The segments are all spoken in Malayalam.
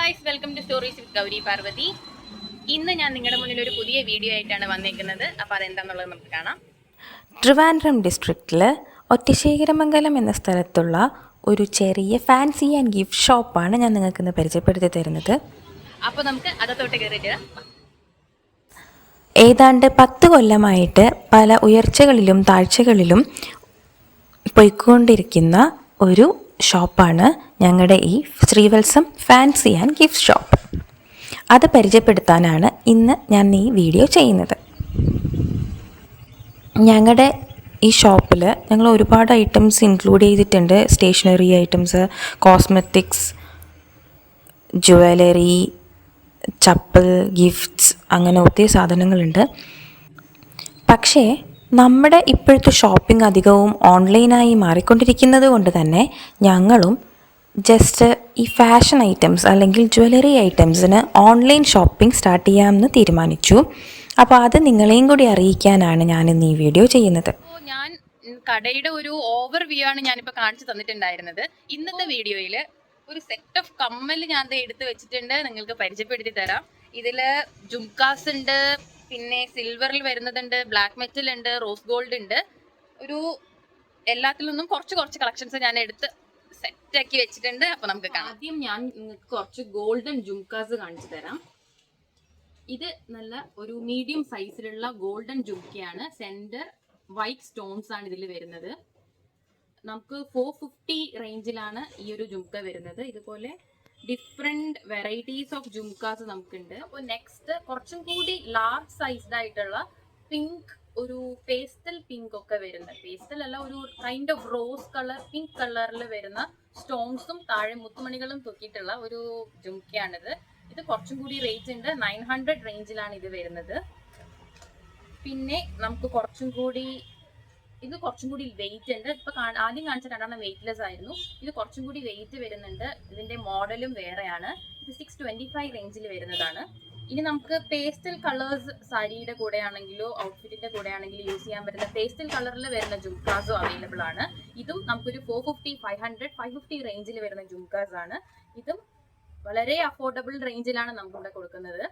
Guys, welcome to stories with Gauri Parvathi. ഇന്ന് ഞാൻ നിങ്ങളുടെ മുന്നിൽ ഒരു പുതിയ വീഡിയോ ആയിട്ടാണ് വന്നേക്കുന്നത്. അപ്പോൾ അതെന്താണെന്നുള്ളത് നമുക്ക് കാണാം. ട്രിവാൻഡ്രം ഡിസ്ട്രിക്റ്റിൽ ഒറ്റശേഖരമംഗലം എന്ന സ്ഥലത്തുള്ള ഒരു ചെറിയ ഫാൻസി ആൻഡ് ഗിഫ്റ്റ് ഷോപ്പാണ് ഞാൻ നിങ്ങൾക്ക് ഇന്ന് പരിചയപ്പെടുത്തി തരുന്നത്. അപ്പോൾ നമുക്ക് അകത്തോട്ട് കയറിയിട്ട് ഏതാണ്ട് 10 കൊല്ലമായിട്ട് പല ഉയർച്ചകളിലും താഴ്ചകളിലും പോയിക്കൊണ്ടിരിക്കുന്ന ഒരു ഷോപ്പാണ് ഞങ്ങളുടെ ഈ Sreevalsam fancy and gift shop. അത് പരിചയപ്പെടുത്താനാണ് ഇന്ന് ഞാൻ ഈ വീഡിയോ ചെയ്യുന്നത്. ഞങ്ങളുടെ ഈ ഷോപ്പിൽ ഞങ്ങൾ ഒരുപാട് ഐറ്റംസ് ഇൻക്ലൂഡ് ചെയ്തിട്ടുണ്ട്. Stationery items, cosmetics, jewellery, chappal, gifts, അങ്ങനെ ഒത്തിരി സാധനങ്ങളുണ്ട്. പക്ഷേ നമ്മുടെ ഇപ്പോഴത്തെ ഷോപ്പിംഗ് അധികവും ഓൺലൈനായി മാറിക്കൊണ്ടിരിക്കുന്നത് കൊണ്ട് തന്നെ ഞങ്ങളും ജസ്റ്റ് ഈ ഫാഷൻ ഐറ്റംസ് അല്ലെങ്കിൽ ജ്വല്ലറി ഐറ്റംസിന് ഓൺലൈൻ ഷോപ്പിംഗ് സ്റ്റാർട്ട് ചെയ്യാമെന്ന് തീരുമാനിച്ചു. അപ്പോൾ അത് നിങ്ങളെയും കൂടി അറിയിക്കാനാണ് ഞാനിന്ന് ഈ വീഡിയോ ചെയ്യുന്നത്. ഞാൻ കടയുടെ ഒരു ഓവർവ്യൂ ആണ് ഞാനിപ്പോൾ കാണിച്ചു തന്നിട്ടുണ്ടായിരുന്നത്. ഇന്നത്തെ വീഡിയോയിൽ ഒരു സെറ്റ് ഓഫ് കമ്മൽ ഞാൻ എടുത്ത് വെച്ചിട്ടുണ്ട്, നിങ്ങൾക്ക് പരിചയപ്പെടുത്തി തരാം. ഇതിൽ ജുംകാസ് ഉണ്ട്, പിന്നെ സിൽവറിൽ വരുന്നതുണ്ട്, ബ്ലാക്ക് മെറ്റൽ ഉണ്ട്, റോസ് ഗോൾഡ് ഉണ്ട്. ഒരു എല്ലാത്തിൽ നിന്നും കുറച്ച് കളക്ഷൻസ് ഞാൻ എടുത്ത് സെറ്റാക്കി വെച്ചിട്ടുണ്ട്. അപ്പോൾ നമുക്ക് കാണാം. ആദ്യം ഞാൻ നിങ്ങൾക്ക് കുറച്ച് ഗോൾഡൻ ജുംകാസ് കാണിച്ചു തരാം. ഇത് നല്ല ഒരു മീഡിയം സൈസിലുള്ള ഗോൾഡൻ ജുംക്കയാണ്. സെന്റർ വൈറ്റ് സ്റ്റോൺസ് ആണ് ഇതിൽ വരുന്നത്. നമുക്ക് 450 റേഞ്ചിലാണ് ഈ ഒരു ജുംക്ക വരുന്നത്. ഇതുപോലെ ഡിഫറെന്റ് വെറൈറ്റീസ് ഓഫ് ജുംക്കാസ് നമുക്കുണ്ട്. അപ്പോൾ നെക്സ്റ്റ് കുറച്ചും കൂടി ലാർജ് സൈസ്ഡ് ആയിട്ടുള്ള പിങ്ക്, ഒരു പേസ്റ്റൽ പിങ്ക് ഒക്കെ വരുന്ന, പേസ്റ്റൽ അല്ല, ഒരു kind of rows colour, pink കളറിൽ വരുന്ന സ്റ്റോൺസും താഴെ മുത്തുമണികളും തൂക്കിയിട്ടുള്ള ഒരു ജുംക്കയാണിത്. ഇത് കുറച്ചും കൂടി റേറ്റ് ഉണ്ട്. 900 റേഞ്ചിലാണ് ഇത് വരുന്നത്. പിന്നെ നമുക്ക് കുറച്ചും കൂടി വെയിറ്റ് ഉണ്ട്. ഇപ്പൊ ആദ്യം കാണിച്ച രണ്ടെണ്ണം വെയിറ്റ്ലെസ് ആയിരുന്നു. ഇത് കുറച്ചും കൂടി വെയിറ്റ് വരുന്നുണ്ട്. ഇതിന്റെ മോഡലും വേറെയാണ്. ഇത് 625 റേഞ്ചിൽ വരുന്നതാണ്. ഇനി നമുക്ക് പേസ്റ്റൽ കളേഴ്സ് സാരിയുടെ കൂടെ ആണെങ്കിലോ ഔട്ട്ഫിറ്റിന്റെ കൂടെ ആണെങ്കിലും യൂസ് ചെയ്യാൻ പറ്റുന്ന പേസ്റ്റൽ കളറിൽ വരുന്ന ജുംക്കാസോ അവൈലബിൾ ആണ്. ഇതും നമുക്കൊരു 450, 500, 550 റേഞ്ചിൽ വരുന്ന ജുംക്കാസ് ആണ്. ഇതും വളരെ അഫോർഡബിൾ റേഞ്ചിലാണ് നമുക്കിവിടെ കൊടുക്കുന്നത്.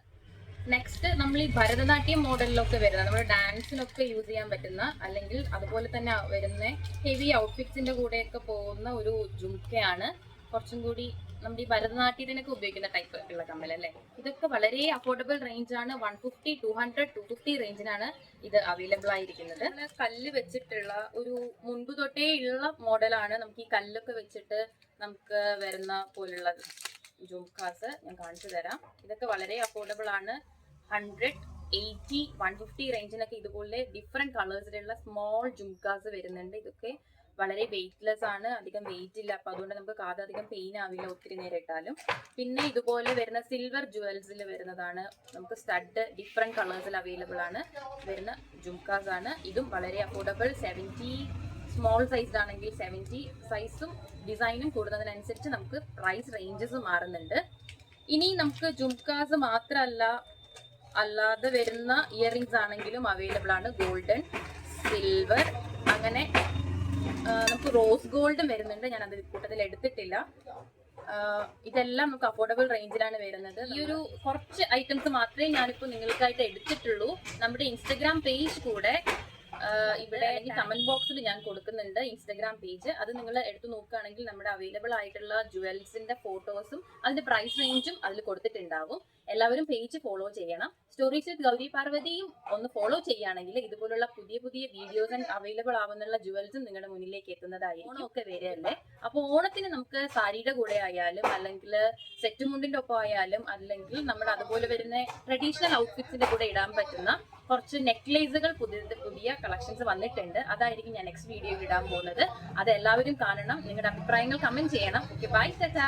നെക്സ്റ്റ് നമ്മൾ ഈ ഭരതനാട്യം മോഡലിലൊക്കെ വരുന്ന, നമ്മുടെ ഡാൻസിനൊക്കെ യൂസ് ചെയ്യാൻ പറ്റുന്ന, അല്ലെങ്കിൽ അതുപോലെ തന്നെ വരുന്ന ഹെവി ഔട്ട്ഫിറ്റ്സിന്റെ കൂടെയൊക്കെ പോകുന്ന ഒരു ജുംക്കയാണ്. കുറച്ചും കൂടി നമ്മുടെ ഈ ഭരതനാട്യത്തിനൊക്കെ ഉപയോഗിക്കുന്ന ടൈപ്പ് ഉള്ള കമ്മൽ അല്ലേ. ഇതൊക്കെ വളരെ അഫോർഡബിൾ റേഞ്ചാണ്. 150, 200, 250 റേഞ്ചിനാണ് ഇത് അവൈലബിൾ ആയിരിക്കുന്നത്. കല്ല് വെച്ചിട്ടുള്ള ഒരു മുൻപ് തൊട്ടേ ഉള്ള മോഡലാണ്. നമുക്ക് ഈ കല്ലൊക്കെ വെച്ചിട്ട് നമുക്ക് വരുന്ന പോലുള്ള ജുംക്കാസ് ഞാൻ കാണിച്ചു തരാം. ഇതൊക്കെ വളരെ അഫോർഡബിൾ ആണ്. 100, 80, 150 റേഞ്ചിനൊക്കെ ഇതുപോലെ ഡിഫറെന്റ് കളേഴ്സിലുള്ള സ്മോൾ ജുംക്കാസ് വരുന്നുണ്ട്. ഇതൊക്കെ വളരെ വെയിറ്റ്ലെസ് ആണ്, അധികം വെയിറ്റ് ഇല്ല. അപ്പൊ അതുകൊണ്ട് നമുക്ക് കാത് അധികം പെയിൻ ആവില്ല ഒത്തിരി നേരം ഇട്ടാലും. പിന്നെ ഇതുപോലെ വരുന്ന സിൽവർ ജുവൽസിൽ വരുന്നതാണ്. നമുക്ക് സ്റ്റഡ് ഡിഫറെന്റ് കളേഴ്സിൽ അവൈലബിൾ ആണ് വരുന്ന ജുംക്കാസ് ആണ്. ഇതും വളരെ അഫോർഡബിൾ. 70 സ്മോൾ സൈസ് ആണെങ്കിൽ 70, സൈസും ഡിസൈനും കൂടുന്നതിനനുസരിച്ച് നമുക്ക് പ്രൈസ് റേഞ്ചസ് മാറുന്നുണ്ട്. ഇനി നമുക്ക് ജുംക്കാസ് മാത്രമല്ല, അല്ലാതെ വരുന്ന ഇയറിംഗ്സ് ആണെങ്കിലും അവൈലബിൾ ആണ്. ഗോൾഡൻ, സിൽവർ, അങ്ങനെ നമുക്ക് റോസ് ഗോൾഡും വരുന്നുണ്ട്. ഞാൻ അത് കൂട്ടത്തിൽ എടുത്തിട്ടില്ല. ഇതെല്ലാം നമുക്ക് അഫോർഡബിൾ റേഞ്ചിലാണ് വരുന്നത്. ഈ ഒരു കുറച്ച് ഐറ്റംസ് മാത്രമേ ഞാനിപ്പോൾ നിങ്ങൾക്കായിട്ട് എടുത്തിട്ടുള്ളൂ. നമ്മുടെ ഇൻസ്റ്റഗ്രാം പേജ് കൂടെ ഇവിടെ അല്ലെങ്കിൽ കമന്റ് ബോക്സിൽ ഞാൻ കൊടുക്കുന്നുണ്ട് ഇൻസ്റ്റഗ്രാം പേജ്. അത് നിങ്ങൾ എടുത്തു നോക്കുകയാണെങ്കിൽ നമ്മുടെ അവൈലബിൾ ആയിട്ടുള്ള ജുവൽസിന്റെ ഫോട്ടോസും അതിന്റെ പ്രൈസ് റേഞ്ചും അതിൽ കൊടുത്തിട്ടുണ്ടാവും. എല്ലാവരും പേജ് ഫോളോ ചെയ്യണം. സ്റ്റോറീസ് വിത്ത് ഗൗരി പാർവതിയും ഒന്ന് ഫോളോ ചെയ്യുകയാണെങ്കിൽ ഇതുപോലുള്ള പുതിയ വീഡിയോസ് അവൈലബിൾ ആവുന്നുള്ള ജുവൽസും നിങ്ങളുടെ മുന്നിലേക്ക് എത്തുന്നതായിരിക്കും. ഓണമൊക്കെ വരെയല്ലേ. അപ്പോൾ ഓണത്തിന് നമുക്ക് സാരിയുടെ കൂടെ ആയാലും, അല്ലെങ്കിൽ സെറ്റ് മുണ്ടിന്റെ ഒപ്പം ആയാലും, അല്ലെങ്കിൽ നമ്മുടെ അതുപോലെ വരുന്ന ട്രഡീഷണൽ ഔട്ട്ഫിറ്റ്സിന്റെ കൂടെ ഇടാൻ പറ്റുന്ന കുറച്ച് നെക്ലേസുകൾ പുതിയ കളക്ഷൻസ് വന്നിട്ടുണ്ട്. അതായിരിക്കും ഞാൻ നെക്സ്റ്റ് വീഡിയോയിൽ ഇടാൻ പോകുന്നത്. അത് എല്ലാവരും കാണണം. നിങ്ങളുടെ അഭിപ്രായങ്ങൾ കമന്റ് ചെയ്യണം. Okay, bye, Tata.